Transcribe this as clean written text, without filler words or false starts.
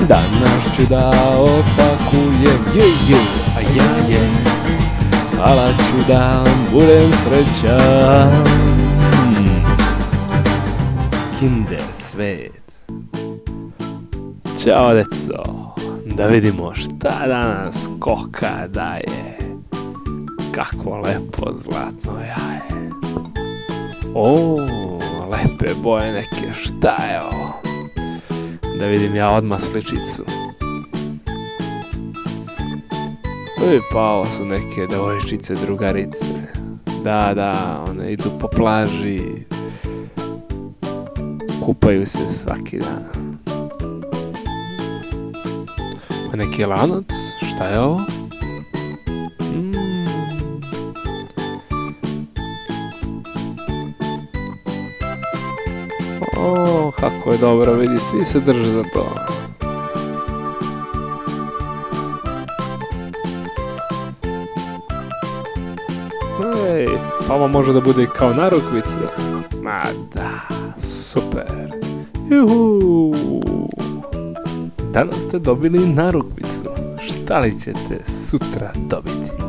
Danas ću da otpakujem, a ja je, ala ću da budem srećan. Kinder svet. Ćao deco, da vidimo šta danas koka daje. Kako lepo zlatno jaje. O, lepe boje neke, šta je ovo? Da vidim ja odmah sličicu. Pa ovo su neke devojčice, drugarice. Da, one idu po plaži. Kupaju se svaki dan. Pa neki lanac, šta je ovo? O, kako je dobro, vidi, svi se drže za to. Ej, pa ovo može da bude kao narukvica. Ma da, super. Juhu. Danas ste dobili narukvicu. Šta li ćete sutra dobiti?